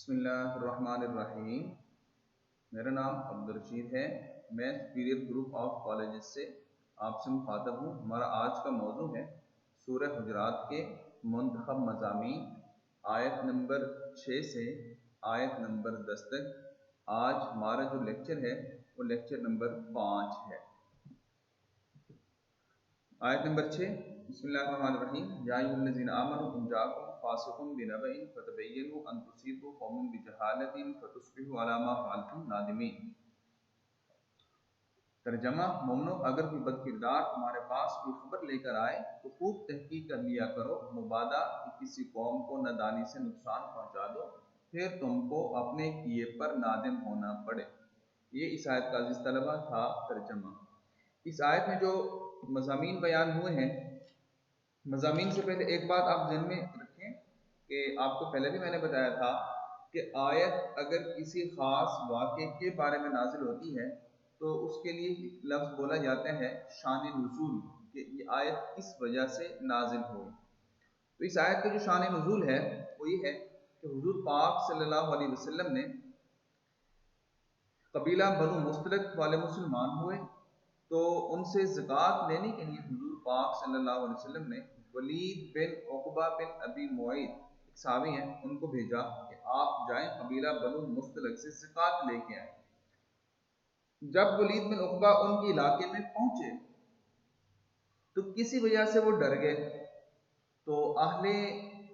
बिस्मिल्लाहिर्रहमानिर्रहीम। मेरा नाम अब्दुल रशीद है। मैं सुपीरियर ग्रुप ऑफ कॉलेजेस से आपसे मुखातब हूँ। हमारा आज का मौजू है सूरह हुजरात के मुंतखब मज़ामीन, आयत नंबर 6 से आयत नंबर 10 तक। आज हमारा जो लेक्चर है वो लेक्चर नंबर 5 है। आयत नंबर 6, बिस्मिल्लाहिर्रहमानिर्रहीम। या अय्युहल्लज़ीना आमनू इन जाअकुम फासिकुम बिनबइन फतबय्यनु अन तुसीबू कौमन बिजहालतिन फतुस्बिहू अला मा फ़अलतुम नादिमीन। तर्जमा: मोमनो, अगर कोई बदकिरदार तुम्हारे पास कोई खबर लेकर आए तो खूब तहकीक कर लिया करो, मुबादा कि किसी कौम को नादानी से नुकसान पहुंचा दो, फिर तुमको अपने किए पर नादिम होना पड़े। ये इस आयत का अज़ीज़ तलबा था तर्जमा। इस आयत में जो मज़ामीन बयान हुए हैं, मज़ामीन से पहले एक बात आप ज़हन में रखें कि आपको पहले भी मैंने बताया था कि आयत अगर किसी ख़ास वाक़े के बारे में नाज़िल होती है तो उसके लिए लफ्ज़ बोला जाता है शान नुज़ूल, कि ये आयत किस वजह से नाज़िल हुई। तो इस आयत का जो शान नुज़ूल है वो ये है कि हुज़ूर पाक सल्लल्लाहु अलैहि वसल्लम ने कबीला बनु मुस्तलिक वाले मुसलमान हुए तो उनसे ज़कात लेने के लिए हुज़ूर पाक सल्लल्लाहु अलैहि वसल्लम ने वलीद बिन उक़बा बिन अबी मुआइद, एक सहाबी हैं, उनको भेजा कि आप जाएं कबीला बनु मुस्तलिक से ज़कात लेके आए। जब वलीद बिन उक़बा उनके इलाके में पहुंचे तो किसी वजह से वो डर गए, तो अहले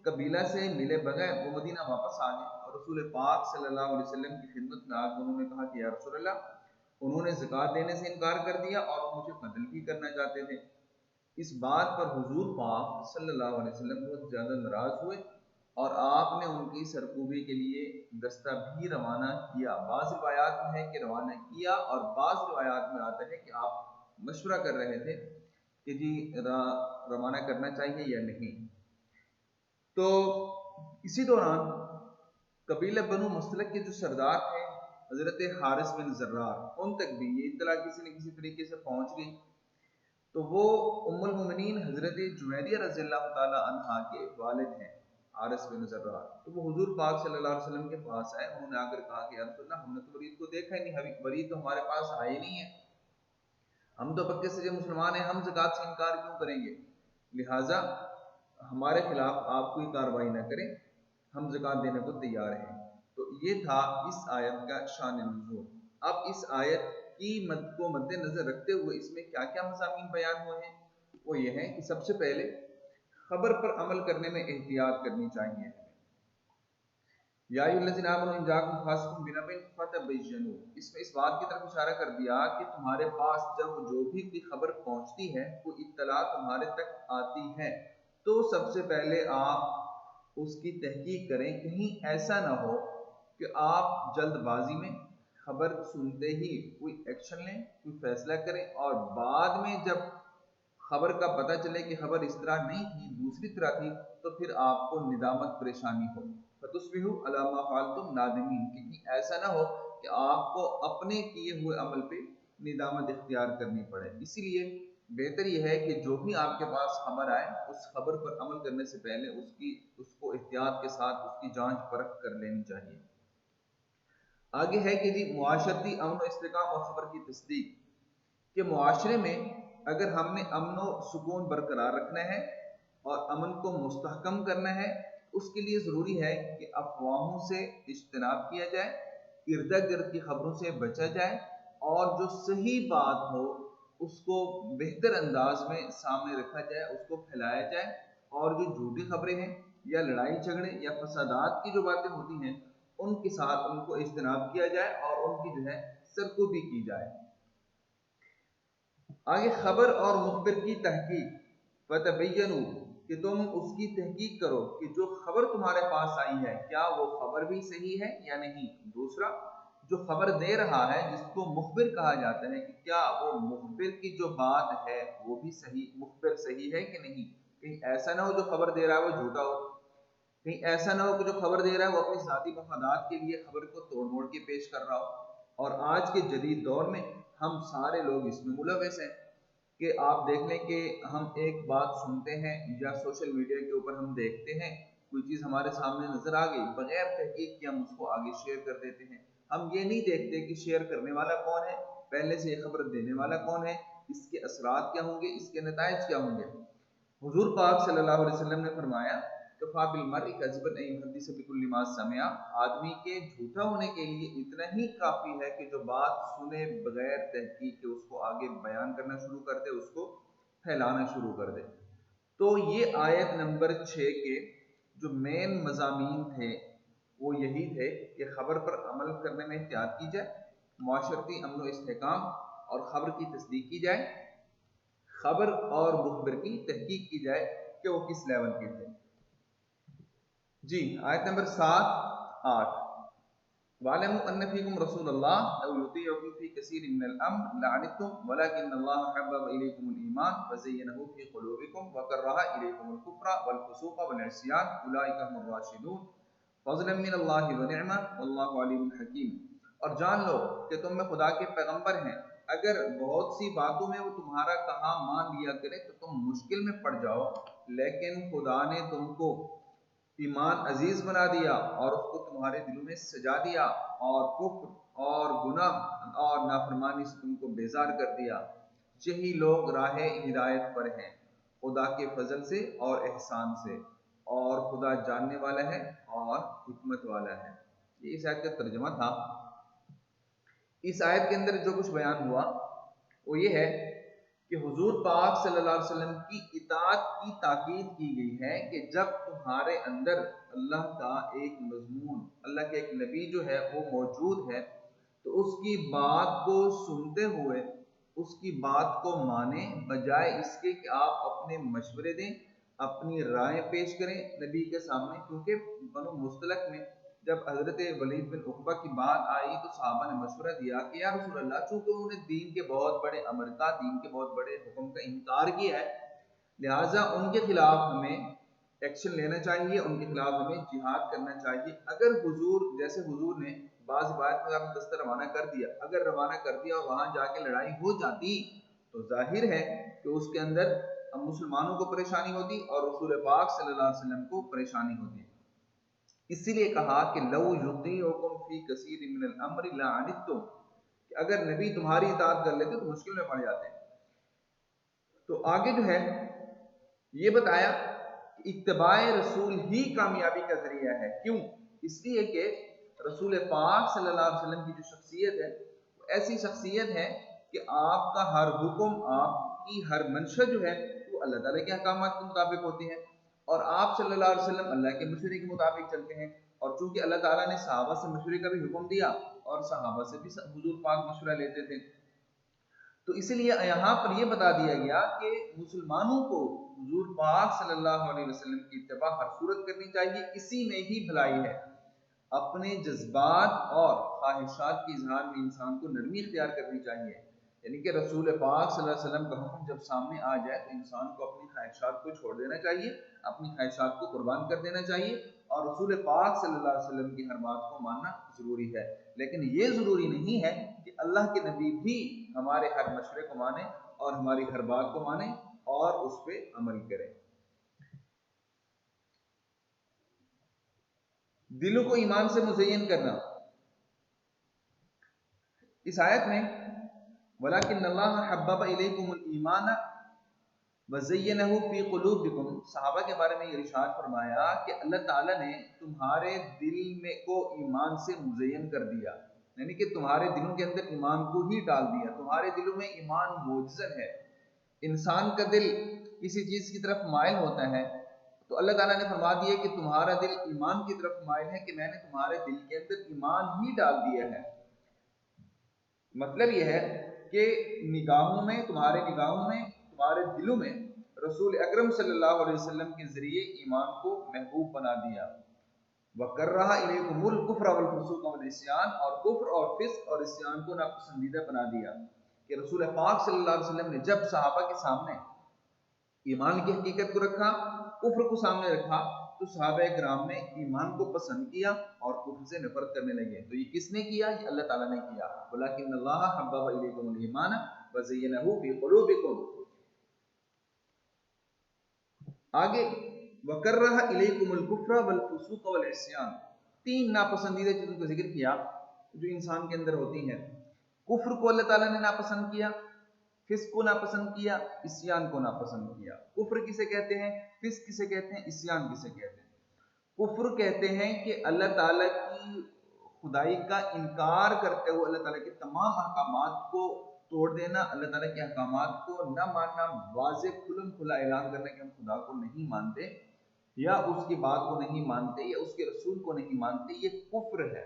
कबीला से मिले बगैर वो मदीना वापस आ गए और रसूल पाक सल्लल्लाहु अलैहि वसल्लम की खिदमत में आकर उन्होंने कहा कि या रसूल अल्लाह, उन्होंने ज़कात देने से इनकार कर दिया और मुझे कत्ल भी करना चाहते थे। इस बात पर हुजूर पाक सल्लल्लाहु अलैहि वसल्लम बहुत ज़्यादा नाराज़ हुए और आपने उनकी सरकूबी के लिए दस्ता भी रवाना किया। बाज़ रिवायात में है कि रवाना किया और बाज़ रिवायात में आता है कि आप मशवरा कर रहे थे कि जी रवाना करना चाहिए या नहीं। तो इसी दौरान कबीला बनु मुस्तलिक के जो सरदार थे हज़रत हारिस बिन ज़र्रार, उन तक भी ये इत्तला किसी न किसी तरीके से पहुंच गई। तो वो उम्मुल मोमिनीन हज़रत जुवैरिया रज़ियल्लाहु ताला अन्हा के वालिद हैं हारिस बिन ज़र्रार। तो वो हुजूर पाक सल्लल्लाहु अलैहि वसल्लम के पास आए। उन्होंने आकर कहा कि या रसूल अल्लाह, हमने तो वलीद को देखा ही नहीं, अभी वलीद तो हमारे पास आए नहीं है, हम तो पक्के से जो मुसलमान हैं, हम ज़कात से इनकार क्यों करेंगे, लिहाजा हमारे खिलाफ आप कोई कार्रवाई न करें, हम ज़कात देने को तैयार हैं। तो ये था इस आयत का शान नुज़ूल। अब इस आयत की मद को मद्देनजर रखते हुए इसमें क्या क्या मज़ामीन बयान हुए हैं वो ये है कि सबसे पहले खबर पर अमल करने में एहतियात करनी चाहिए। या अय्युहल्लज़ीना आमनू इन जाअकुम फासिकुम बिनबइन फतबय्यनु, इसमें इस बात की तरफ इशारा कर दिया कि तुम्हारे पास जब जो भी कोई खबर पहुंचती है, कोई इत्तला तुम्हारे तक आती है, तो सबसे पहले आप उसकी तहकीक करें। कहीं ऐसा ना हो कि आप जल्दबाजी में खबर सुनते ही कोई एक्शन लें, कोई फैसला करें और बाद में जब खबर का पता चले कि खबर इस तरह नहीं थी, दूसरी तरह थी, तो फिर आपको निदामत परेशानी हो। फतुस्बिहू अला मा फ़अलतुम नादिमीन, कि ऐसा ना हो कि आपको अपने किए हुए अमल पे निदामत इख्तियार करनी पड़े। इसीलिए बेहतर यह है कि जो भी आपके पास खबर आए उस खबर पर अमल करने से पहले उसको एहतियात के साथ उसकी जांच परख कर लेनी चाहिए। आगे है कि जी मुआशरती अमन इस्तिकाम और खबर की तस्दीक, कि मुआशरे में अगर हमने अमन व सुकून बरकरार रखना है और अमन को मुस्तहकम करना है, उसके लिए ज़रूरी है कि अफवाहों से इज्तनाब किया जाए, इर्द गिर्द की खबरों से बचा जाए और जो सही बात हो उसको बेहतर अंदाज में सामने रखा जाए, उसको फैलाया जाए। और जो झूठी खबरें हैं या लड़ाई झगड़े या फसादात की जो बातें होती हैं उनके साथ उनको इज्तनाब किया जाए और उनकी जो है सरकूबी की जाए। आगे खबर और मुखबिर की तहकीक, फतबय्यनु, कि तुम उसकी तहकीक करो कि जो खबर तुम्हारे पास आई है क्या वो खबर भी सही है या नहीं। दूसरा, जो खबर दे रहा है जिसको मुखबिर कहा जाता है, कि क्या वो मुखबिर की जो बात है वो भी सही, मुखबिर सही है कि नहीं। कहीं ऐसा ना हो जो खबर दे रहा है वो झूठा हो, कहीं ऐसा ना हो कि जो खबर दे रहा है वो अपनी ज़ाती मफादात के लिए खबर को तोड़ मोड़ के पेश कर रहा हो। और आज के जदीद दौर में हम सारे लोग इसमें मुलविस हैं कि आप देख लें कि हम एक बात सुनते हैं या सोशल मीडिया के ऊपर हम देखते हैं کوئی چیز ہمارے سامنے نظر آ گئی، بغیر تحقیق کے ہم اس کو آگے شیئر کر دیتے ہیں. ہم یہ نہیں دیکھتے کہ شیئر کرنے والا کون ہے، پہلے سے یہ خبر دینے والا کون ہے، اس کے اثرات کیا ہوں گے، اس کے نتائج کیا ہوں گے. حضور پاک صلی اللہ علیہ وسلم نے فرمایا کفا بالمرء کذبا ان یحدث بکل ما سمع، آدمی کے جھوٹا ہونے کے لیے اتنا ہی کافی ہے کہ جو بات سنے بغیر تحقیق کے اس کو آگے بیان کرنا شروع کر دے، اس کو پھیلانا شروع کر دے. تو یہ آیت نمبر 6 کے جو مین مضامین تھے وہ یہی تھے کہ خبر پر عمل کرنے میں احتیاط کی جائے، معاشرتی امن و استحکام اور خبر کی تصدیق کی جائے، خبر اور مخبر کی تحقیق کی جائے کہ وہ کس لیول کے تھے. جی آیت نمبر 7-8 وَاعْلَمُوا أَنَّ فِيكُمْ رَسُولَ اللَّهِ لَوْ يُطِيعُكُمْ فِي كَثِيرٍ مِّنَ الْأَمْرِ لَعَنِتُّمْ وَلَٰكِنَّ اللَّهَ حَبَّبَ إِلَيْكُمُ الْإِيمَانَ وَزَيَّنَهُ فِي قُلُوبِكُمْ وَكَرَّهَ إِلَيْكُمُ الْكُفْرَ وَالْفُسُوقَ وَالْعِصْيَانَ أُولَٰئِكَ هُمُ الرَّاشِدُونَ فَضْلًا مِّنَ اللَّهِ وَنِعْمَةً وَاللَّهُ عَلِيمٌ حَكِيمٌ. اور جان لو کہ تم میں خدا کے پیغمبر ہیں، اگر بہت سی باتوں میں وہ تمہارا کہا مان لیا کرے تو تم مشکل میں پڑ جاؤ، لیکن خدا نے تم کو ایمان عزیز بنا دیا اور اس کو تمہارے دلوں میں سجا دیا، اور کفر اور گناہ اور نافرمانی سے تم کو بیزار کر دیا. یہی لوگ راہ ہدایت پر ہیں خدا کے فضل سے اور احسان سے، اور خدا جاننے والا ہے اور حکمت والا ہے. یہ اس آیت کا ترجمہ تھا. اس آیت کے اندر جو کچھ بیان ہوا وہ یہ ہے کہ حضور پاک صلی اللہ علیہ وسلم کی اطاعت کی تاکید کی گئی ہے کہ جب تمہارے اندر اللہ کا ایک مضمون، اللہ کے ایک نبی جو ہے وہ موجود ہے تو اس کی بات کو سنتے ہوئے اس کی بات کو مانیں، بجائے اس کے کہ آپ اپنے مشورے دیں، اپنی رائے پیش کریں نبی کے سامنے. کیونکہ بنو مستلق میں جب حضرت ولید بن عقبہ کی بات آئی تو صحابہ نے مشورہ دیا کہ یا رسول اللہ، چونکہ انہوں نے دین کے بہت بڑے امر کا، دین کے بہت بڑے حکم کا انکار کیا ہے، لہٰذا ان کے خلاف ہمیں ایکشن لینا چاہیے، ان کے خلاف ہمیں جہاد کرنا چاہیے. اگر حضور جیسے حضور نے بعض بات میں آپ دستہ روانہ کر دیا، اگر روانہ کر دیا اور وہاں جا کے لڑائی ہو جاتی تو ظاہر ہے کہ اس کے اندر مسلمانوں کو پریشانی ہوتی اور رسول پاک صلی اللہ علیہ وسلم کو پریشانی ہوتی. اسی لیے کہا کہ لو یطیعکم فی کثیر من الامر لعنتم، کہ اگر نبی تمہاری اطاعت کر لیتے تو مشکل میں پڑ جاتے. تو آگے جو ہے یہ بتایا کہ اتباع رسول ہی کامیابی کا ذریعہ ہے. کیوں؟ اس لیے کہ رسول پاک صلی اللہ علیہ وسلم کی جو شخصیت ہے وہ ایسی شخصیت ہے کہ آپ کا ہر حکم، آپ کی ہر منشا جو ہے وہ اللہ تعالیٰ کے احکامات کے مطابق ہوتی ہے، اور آپ صلی اللہ علیہ وسلم اللہ کے مشورے کے مطابق چلتے ہیں. اور چونکہ اللہ تعالیٰ نے صحابہ سے مشورے کا بھی حکم دیا اور صحابہ سے بھی حضور پاک مشورہ لیتے تھے، تو اسی لیے یہاں پر یہ بتا دیا گیا کہ مسلمانوں کو حضور پاک صلی اللہ علیہ وسلم کی اتباع ہر صورت کرنی چاہیے. اسی میں ہی بھلائی ہے. اپنے جذبات اور خواہشات کے اظہار میں انسان کو نرمی اختیار کرنی چاہیے. یعنی کہ رسول پاک صلی اللہ علیہ وسلم کا حکم جب سامنے آ جائے تو انسان کو اپنی خواہشات کو چھوڑ دینا چاہیے، اپنی خواہشات کو قربان کر دینا چاہیے، اور رسول پاک صلی اللہ علیہ وسلم کی ہر بات کو ماننا ضروری ہے. لیکن یہ ضروری نہیں ہے کہ اللہ کے نبی بھی ہمارے ہر مشورے کو مانے اور ہماری ہر بات کو مانے اور اس پہ عمل کرے. دلوں کو ایمان سے مزین کرنا. اس آیت میں وَلَٰكِنَّ اللَّهَ حَبَّبَ إِلَيْكُمُ الْإِيمَانَ وَزَيَّنَهُ فِي قُلُوبِكُمْ. صحابہ کے بارے میں یہ ارشاد فرمایا کہ اللہ تعالیٰ نے تمہارے دل میں کو ایمان سے مزین کر دیا، یعنی کہ تمہارے دلوں کے اندر ایمان کو ہی ڈال دیا. تمہارے دلوں میں ایمان موجزن ہے. انسان کا دل کسی چیز کی طرف مائل ہوتا ہے تو اللہ تعالیٰ نے فرما دیا کہ تمہارا دل ایمان کی طرف مائل ہے، کہ میں نے تمہارے دل کے اندر ایمان ہی ڈال دیا ہے. مطلب یہ ہے کہ نگاہوں میں، تمہارے نگاہوں میں، تمہارے دلوں میں رسول اکرم صلی اللہ علیہ وسلم کے ذریعے ایمان کو محبوب بنا دیا. وَكَرَّهَ إِلَيْكُمُ الْكُفْرَ وَالْفُسُوقَ وَالْعِصْيَانَ، اور کفر اور فسق اور عصیان کو ناپسندیدہ بنا دیا. کہ رسول پاک صلی اللہ علیہ وسلم نے جب صحابہ کے سامنے ایمان کی حقیقت کو رکھا، کفر کو سامنے رکھا، تو صحابہ کرام نے ایمان کو پسند کیا اور کفر سے نفرت کرنے لگے. تو یہ کس نے کیا؟ یہ اللہ تعالیٰ نے کیا. وَلَٰكِنَّ اللَّهَ حَبَّبَ إِلَيْكُمُ الْإِيمَانَ وَزَيَّنَهُ فِي قُلُوبِكُمْ. آگے वकर्रह इलैकुमुल कुफ्र वल फुसूक वल इस्यान, तीन नापसंदीदा चीजों का जिक्र किया जो इंसान के अंदर होती हैं। कुफ्र को अल्लाह ताला ने नापसंद किया, फिस्क को नापसंद किया, इस्यान को नापसंद किया। कुफ्र किसे कहते हैं, फिस्क किसे कहते हैं, इस्यान किसे कहते हैं? कुफ्र कहते हैं कि अल्लाह ताला की खुदाई का इनकार करते हुए अल्लाह ताला के तमाम अहकामात को तोड़ देना, अल्लाह ताला के अहकामात को न मानना, वाज़ेह खुल्म खुला ऐलान करना कि हम खुदा को नहीं मानते या उसकी बात को नहीं मानते या उसके रसूल को नहीं मानते, ये कुफ्र है।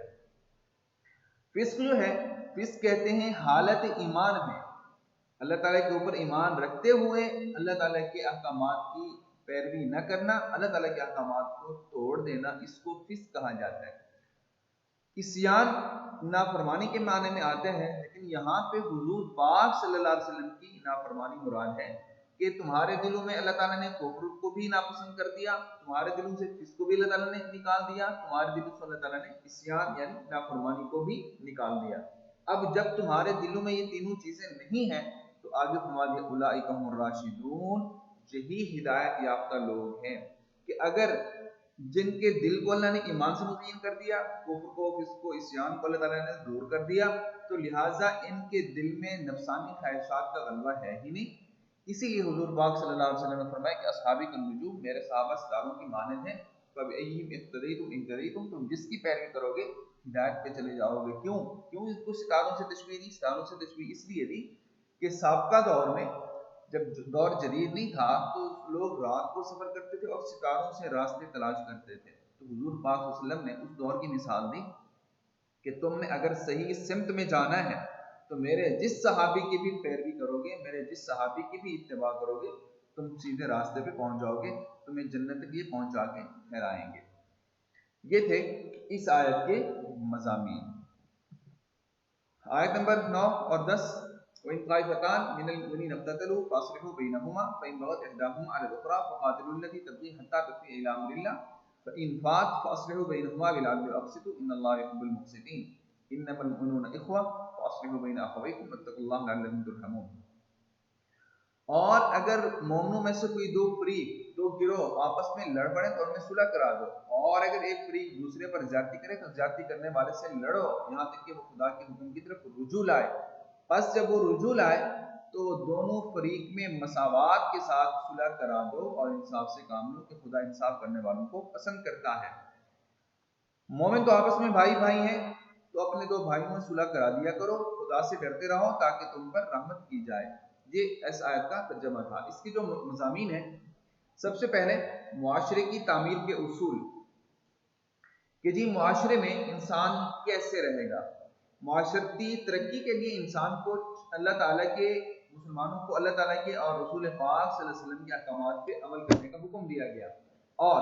फिस्क जो है, फिस्क कहते हैं हालत ईमान में अल्लाह ताला के ऊपर ईमान रखते हुए अल्लाह ताला के अहकामात की पैरवी न करना, अल्लाह ताला के अहकामात को तोड़ देना, इसको फिस्क कहा जाता है। इस्यान नाफरमानी के माने में आते हैं, लेकिन यहाँ पे हुजूर पाक सल्लल्लाहु अलैहि वसल्लम की नाफरमानी मुराद है कि तुम्हारे दिलों में अल्लाह ताला ने कुफ्र को भी नापसंद कर दिया, तुम्हारे दिलों से फिस्क को भी अल्लाह ताला ने निकाल दिया, तुम्हारे दिलों से अल्लाह ताला ने इस्यान यानी नाफरमानी को भी निकाल दिया। अब जब तुम्हारे दिलों में ये तीनों चीजें नहीं हैं तो आगे फरमा दिया उलाइका हुमुर राशिदून, यही हिदायत याफ्ता लोग हैं कि अगर जिनके दिल को अल्लाह ने ईमान से मुज़य्यन कर दिया, कुफ्र को, फिस्क को, इस्यान को अल्लाह ताला ने दूर कर दिया, तो लिहाजा इनके दिल में नफसानी ख्वाहिशात का गलबा है ही नहीं। इसीलिए हुजूर पाक सल्लल्लाहु अलैहि वसल्लम ने फरमाया कि अस्हाबी का नुजूम, मेरे सहाबा सितारों की मानद हैं, फबअय्यिहिम इक्तदयतुम, तुम जिसकी पैरवी करोगे हिदायत पे चले जाओगे। क्यों क्यों इसको सितारों से तशबीह दी? सितारों से तशबीह इसलिए दी कि साबका दौर में जब दौर जदीद नहीं था तो लोग रात को सफर करते थे और सितारों से रास्ते तलाश करते थे। तो हुजूर पाक सल्लल्लाहु अलैहि वसल्लम ने उस दौर की मिसाल दी कि तुमने अगर सही सिमत में जाना है तो मेरे जिस सहाबी की भी पैरवी करोगे, मेरे जिस सहाबी की भी इत्तिबा करोगे, तुम सीधे रास्ते पे पहुंच जाओगे, तुम्हें जन्नत तक ये पहुंचा के ठहराएंगे। ये थे इस आयत के मज़ामीन। आयत नंबर 9 और 10, वइन ताइफतान मिनल मुमिनीन इक़्ततलू फ़अस्लिहू बैनहुमा फ़इन बग़त इहदाहुमा अला अल-उख़रा फ़क़ातिलू अल्लती तबग़ी हत्ता तफ़ी इला अम्रिल्लाह फ़इन फ़ात फ़अस्लिहू बैनहुमा बिल-अदल वअक़सितू इन्नल्लाहा युहिब्बुल मुक़सितीन इन्नमल मुमिनूना इख़्वा फ़अस्लिहू बैन अख़वैकुम वत्तक़ुल्लाह लअल्लकुम तुरहमून। और अगर मोमिनों में से कोई दो फरीक, दो गिरोह आपस में लड़ पड़े तो उनमें सुलह करा दो, और अगर एक फरीक दूसरे पर ज्यादती करे तो ज्यादती करने वाले से लड़ो यहाँ तक कि वो खुदा के हुक्म की तरफ रुजू लाए। बस जब वो रुजू लाए तो दोनों फरीक में मसावात के साथ सुलह करा दो और इंसाफ से काम लो कि खुदा इंसाफ करने वालों को पसंद करता है। मोमिन तो आपस में भाई भाई हैं, तो अपने दो भाइयों में सुलह करा दिया करो, खुदा से डरते रहो ताकि तुम पर रहमत की जाए। ये इस आयत का तर्जुमा था। इसकी जो मज़ामीन है, सबसे पहले मुआशरे की तामीर के उसूल कि जी मुआशरे में इंसान कैसे रहेगा। मुआशरती तरक्की के लिए इंसान को अल्लाह ताला के, मुसलमानों को अल्लाह ताला के और रसूल पाक सल्लल्लाहु अलैहि वसल्लम के अहकामात पे अमल करने का हुक्म दिया गया। और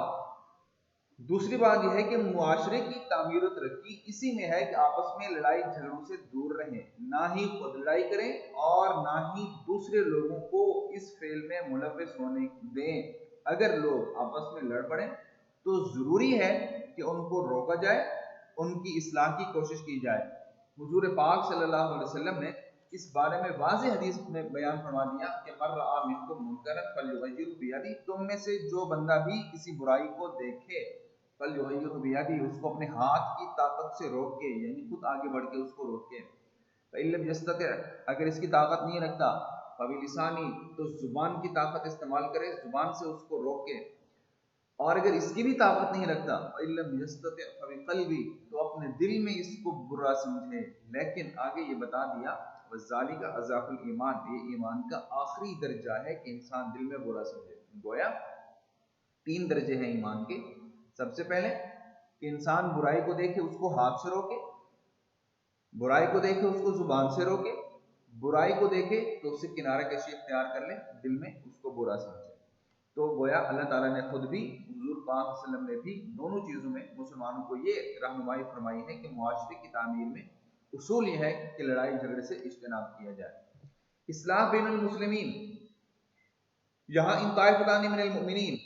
दूसरी बात यह है कि मुआशरे की तामीर और तरक्की इसी में है कि आपस में लड़ाई झगड़ों से दूर रहें, ना ही खुद लड़ाई करें और ना ही दूसरे लोगों को इस फेल में मुलव्वस होने दें। अगर लोग आपस में लड़ पड़े तो जरूरी है कि उनको रोका जाए, उनकी इस्लाह की कोशिश की जाए। हुजूर पाक सल्लल्लाहु अलैहि वसल्लम ने इस बारे में वाज़ेह हदीस में बयान फरमा दिया कि मर रआ मिनकुम मुनकरन फल्युग़य्यिरहु बियदिही, तुम में से जो बंदा भी किसी बुराई को देखे फल्युग़य्यिरहु बियदिही, उसको अपने हाथ की ताकत से रोक के, यानी खुद आगे बढ़ के उसको रोके। फ़इन लम यस्तति', अगर इसकी ताकत नहीं रखता फ़बिलिसानी, तो जुबान की ताकत इस्तेमाल करे, जुबान से उसको रोके। और अगर इसकी भी ताकत नहीं रखता फ़इन लम यस्तति' फ़बिक़ल्बी, तो अपने दिल में इसको बुरा समझे। लेकिन आगे ये बता दिया वज़ालिका अज़ाफ़ुल ईमान, ये ईमान का आखिरी दर्जा है कि इंसान दिल में बुरा समझे। गोया 3 दर्जे हैं ईमान के। सबसे पहले कि इंसान बुराई को देखे उसको हाथ से रोके, बुराई को देखे उसको जुबान से रोके, बुराई को देखे तो उससे किनारा कशी इख्तियार कर ले, दिल में उसको बुरा समझे। तो गोया अल्लाह ताला ने खुद भी, हुजूर पाक सल्लल्लाहु अलैहि वसल्लम ने भी दोनों चीज़ों में मुसलमानों को ये रहनुमाई फरमाई है कि मुआशरे की तामीर में उसूल ये है कि लड़ाई झगड़े से इज्तनाब किया जाए। इस्लाह बैनुल मुस्लिमीन, यहाँ इन ताइफतानी मिनल मुमिनीन,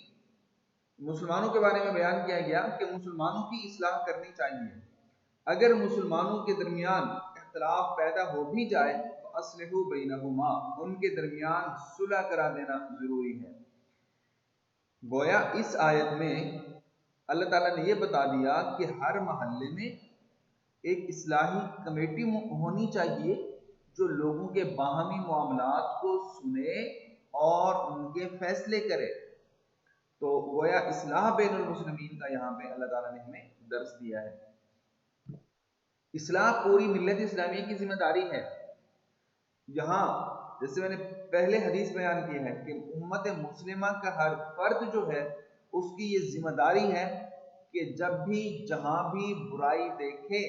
मुसलमानों के बारे में बयान किया गया कि मुसलमानों की इस्लाह करनी चाहिए। अगर मुसलमानों के दरमियान इख्तिलाफ पैदा हो भी जाए तो अस्लिहू बैनहुमा, उनके दरमियान सुलह करा देना जरूरी है। گویا اس آیت میں اللہ تعالیٰ نے یہ بتا دیا کہ ہر محلے میں ایک اصلاحی کمیٹی ہونی چاہیے جو لوگوں کے باہمی معاملات کو سنے اور ان کے فیصلے کرے۔ تو گویا اصلاح بین المسلمین کا یہاں پہ اللہ تعالیٰ نے ہمیں درس دیا ہے۔ اصلاح پوری ملت اسلامیہ کی ذمہ داری ہے۔ یہاں جیسے میں نے پہلے حدیث بیان کی ہے کہ امت مسلمہ کا ہر فرد جو ہے اس کی یہ ذمہ داری ہے کہ جب بھی جہاں بھی برائی دیکھے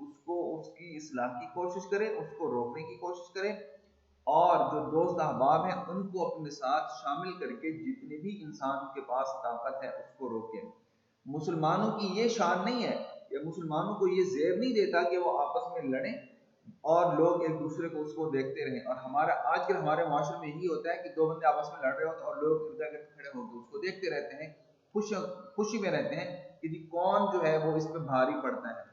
اس کو اس کی اصلاح کی کوشش کرے، اس کو روکنے کی کوشش کرے، اور جو دوست احباب ہیں ان کو اپنے ساتھ شامل کر کے جتنے بھی انسان کے پاس طاقت ہے اس کو روکے۔ مسلمانوں کی یہ شان نہیں ہے، یا مسلمانوں کو یہ زیب نہیں دیتا کہ وہ آپس میں لڑیں اور لوگ ایک دوسرے کو اس کو دیکھتے رہیں۔ اور آج کل ہمارے معاشرے میں یہی ہوتا ہے کہ دو بندے آپس میں لڑ رہے ہوتے ہیں اور لوگ ادھر کھڑے ہو کے اس کو دیکھتے رہتے ہیں، خوشی میں رہتے ہیں کہ کون جو ہے وہ اس پہ بھاری پڑتا ہے۔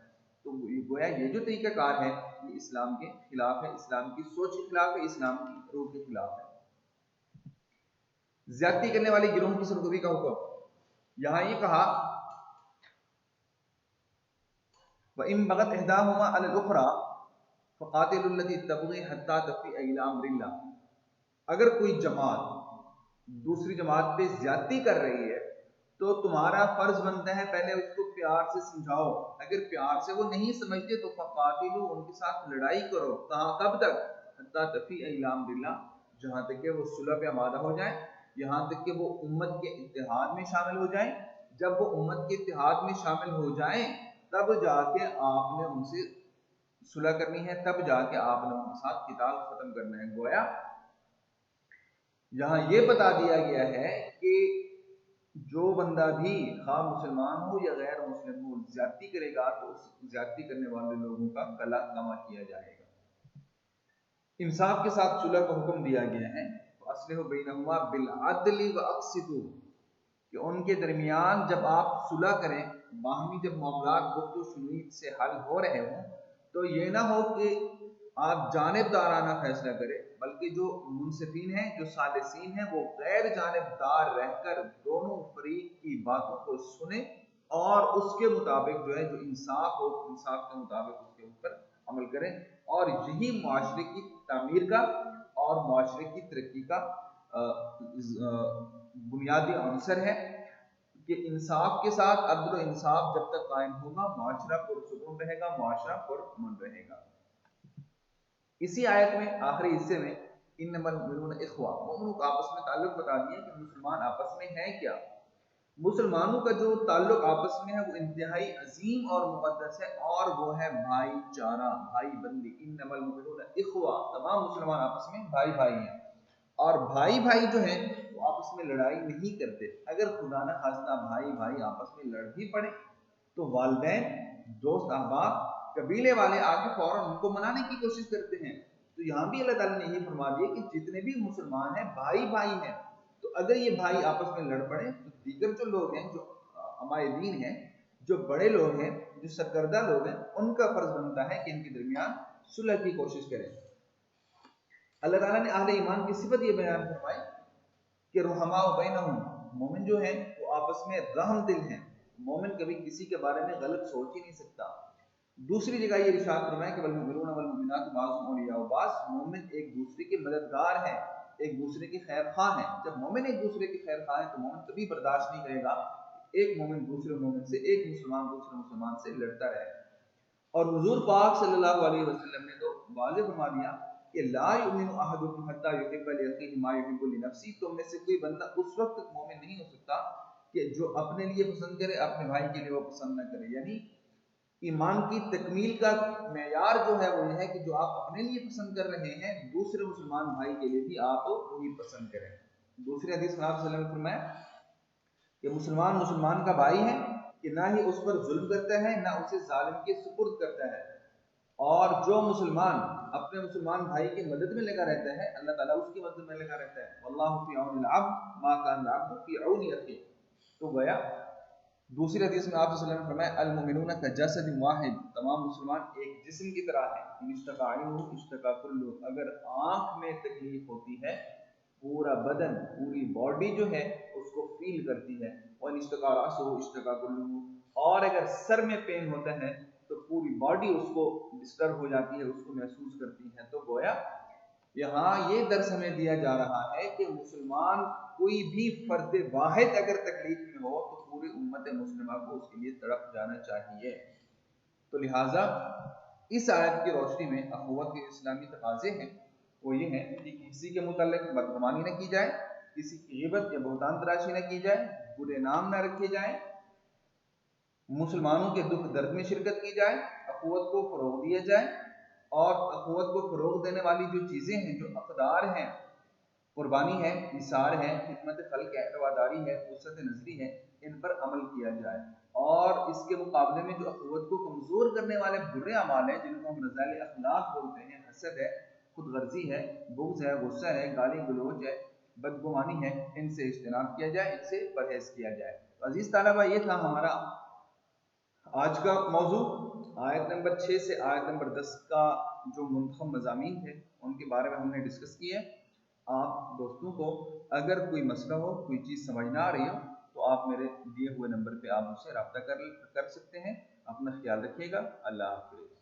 تو گویا یہ جو طریقہ کار ہے یہ اسلام کے خلاف ہے، اسلام کی سوچ کے خلاف ہے، اسلام کی روح کے خلاف ہے۔ زیادتی کرنے والی گروہ کی سرکوبی کا حکم، یہاں یہ کہا وَإِن بَغَتْ إِحْدَاهُمَا عَلَى الْأُخْرَى فَقَاتِلُوا الَّتِي تَبْغِي حَتَّى تَفِيءَ إِلَى أَمْرِ اللَّهِ، اگر کوئی جماعت دوسری جماعت پہ زیادتی کر رہی ہے تو تمہارا فرض بنتا ہے پہلے اس کو پیار سے سمجھاؤ، اگر پیار سے وہ نہیں سمجھتے تو فقاتلو، ان کے ساتھ لڑائی کرو، کب تک؟ حتی تفیء الی امر اللہ، جہاں تک کہ وہ صلح پہ آمادہ ہو جائیں، یہاں تک کہ وہ امت کے اتحاد میں شامل ہو جائیں۔ جب وہ امت کے اتحاد میں شامل ہو جائیں تب جا کے آپ نے ان سے صلح کرنی ہے، تب جا کے آپ نے ان کے ساتھ قتال ختم کرنا ہے۔ گویا یہاں یہ بتا دیا گیا ہے کہ جو بندہ بھی خواہ مسلمان ہو یا غیر مسلم ہو زیادتی کرے گا تو اس زیادتی کرنے والے لوگوں کا گلا دما کیا جائے گا۔ انصاف کے ساتھ صلح کا حکم دیا گیا ہے، فَأَصْلِحُوا بَيْنَهُمَا بِالْعَدْلِ وَأَقْسِطُوا، کہ ان کے درمیان جب آپ صلح کریں، باہمی جب معاملات گفت و شنید سے حل ہو رہے ہوں تو یہ نہ ہو کہ آپ جانبدارانہ فیصلہ کریں، بلکہ جو منصفین ہیں، جو صالحین ہیں، وہ غیر جانبدار رہ کر دونوں فریق کی باتوں کو سنیں اور اس کے مطابق جو ہے جو انصاف ہو، انصاف کے مطابق اس کے اوپر عمل کریں۔ اور یہی معاشرے کی تعمیر کا اور معاشرے کی ترقی کا بنیادی عنصر ہے کہ انصاف کے ساتھ عدل و انصاف جب تک قائم ہوگا معاشرہ پرسکون رہے گا، معاشرہ پرامن رہے گا۔ اسی آیت میں آخری حصے میں انما المؤمنون اخوہ، مومنوں کا آپس میں تعلق بتا دیا کہ مسلمان آپس میں ہیں کیا۔ مسلمانوں کا جو تعلق آپس میں ہے وہ انتہائی عظیم اور مقدس ہے، اور وہ ہے بھائی چارہ، بھائی بندی۔ انما المؤمنون اخوہ، تمام مسلمان آپس میں بھائی بھائی ہیں، اور بھائی بھائی جو ہیں وہ آپس میں لڑائی نہیں کرتے۔ اگر خدا نہ خواستہ بھائی بھائی آپس میں لڑ بھی پڑے تو والدین، دوست احباب، قبیلے والے آگے فوراً ان کو منانے کی کوشش کرتے ہیں۔ تو یہاں بھی اللہ تعالیٰ نے یہی فرما دیا کہ جتنے بھی مسلمان ہیں بھائی بھائی ہیں، تو اگر یہ بھائی آپس میں لڑ پڑے تو دیگر جو لوگ ہیں، جو عمائدین ہیں، جو بڑے لوگ ہیں، جو سرکردہ لوگ ہیں، ان کا فرض بنتا ہے کہ ان کے درمیان صلح کی کوشش کریں۔ اللہ تعالیٰ نے اہل ایمان کی صفت یہ بیان فرمائی کہ رحماء بینہم، مومن جو ہیں وہ آپس میں رحم دل ہیں، مومن کبھی کسی کے بارے میں غلط سوچ ہی نہیں سکتا۔ دوسری جگہ یہ ارشاد فرمایا کہ والمؤمنون والمؤمنات بعضهم اولیاء بعض، مومن ایک دوسرے کے مددگار ہیں، ایک دوسرے کے خیر خواہ ہیں۔ جب مومن ایک دوسرے کے خیر خواہ ہیں تو مومن کبھی برداشت نہیں کرے گا ایک مومن دوسرے مومن سے، ایک مسلمان دوسرے مسلمان سے لڑتا رہے۔ اور حضور پاک صلی اللہ علیہ وسلم نے تو واضح فرما دیا کہ لا یؤمن احدکم حتی یحب لاخیہ ما یحب لنفسہ، تم میں سے کوئی بندہ اس وقت تک مومن نہیں ہو سکتا کہ جو اپنے لیے پسند کرے اپنے بھائی کے لیے وہ پسند نہ کرے۔ یعنی ایمان کی تکمیل کا معیار جو ہے وہ یہ ہے کہ جو آپ اپنے لیے پسند کر رہے ہیں دوسرے مسلمان بھائی کے لیے بھی آپ وہی پسند کریں۔ دوسری حدیث میں آپ صلی اللہ علیہ وسلم نے فرمایا کہ مسلمان مسلمان کا بھائی ہے کہ نہ ہی اس پر ظلم کرتا ہے نہ اسے ظالم کے سپرد کرتا ہے، اور جو مسلمان اپنے مسلمان بھائی کی مدد میں لگا رہتا ہے اللہ تعالیٰ اس کی مدد میں لگا رہتا ہے۔ واللہ فی عون العبد ما کان العبد فی عون اخیہ۔ تو گویا دوسری حدیث میں آپ صلی اللہ علیہ وسلم نے فرمایا المؤمنون کجسد واحد، تمام مسلمان ایک جسم کی طرح ہیں، ان اشتکا عینہ اشتکا کلہ، اگر آنکھ میں تکلیف ہوتی ہے पूरा बदन, पूरी बॉडी जो है उसको फील करती है। वन इश्तका रासो इश्तका कुल्लू, और अगर सर में पेन होता है तो पूरी बॉडी उसको डिस्टर्ब हो जाती है, उसको महसूस करती है। तो गोया यहाँ ये दर्स हमें दिया जा रहा है कि मुसलमान कोई भी फर्द वाहिद अगर तकलीफ में हो तो पूरी उम्मत मुस्लिमा को उसके लिए तड़प जाना चाहिए। तो लिहाजा इस आयत की रोशनी में अखुवत के इस्लामी तकाजे हैं वो ये है कि किसी के मुताल्लिक बदगुमानी न की जाए, किसी की गिबत या बहुतान तराशी न की जाए, बुरे नाम न रखे जाए, मुसलमानों के दुख दर्द में शिरकत की जाए, अखुवत को फरोग दिया जाए, और अखुवत को फरोग देने वाली जो चीज़ें हैं, जो अक़दार हैं, कुर्बानी है, इसार है, खिदमत खल्क है, रवादारी है, वसअत नज़री है, इन पर अमल किया जाए। और इसके मुकाबले में जो अखुवत को कमज़ोर करने वाले बुरे अमाल हैं जिनको हम रज़ाइल अखलाक बोलते हैं, हसद है, खुद गर्जी है, बुग़्ज़ है, गुस्सा है, गाली गलौज है, बदगुमानी है, इनसे इज्तनाब किया जाए, इनसे परहेज़ किया जाए। तो अज़ीज़ तालबा, ये था हमारा आज का मौजू। आयत नंबर 6 से आयत नंबर 10 का जो मुंतखब मज़ामीन थे उनके बारे में हमने डिस्कस किए। आप दोस्तों को अगर कोई मसला हो, कोई चीज़ समझ ना आ रही हो, तो आप मेरे दिए हुए नंबर पे आप मुझसे रब्ता कर सकते हैं। अपना ख्याल रखिएगा। अल्लाह हाफ़िज़।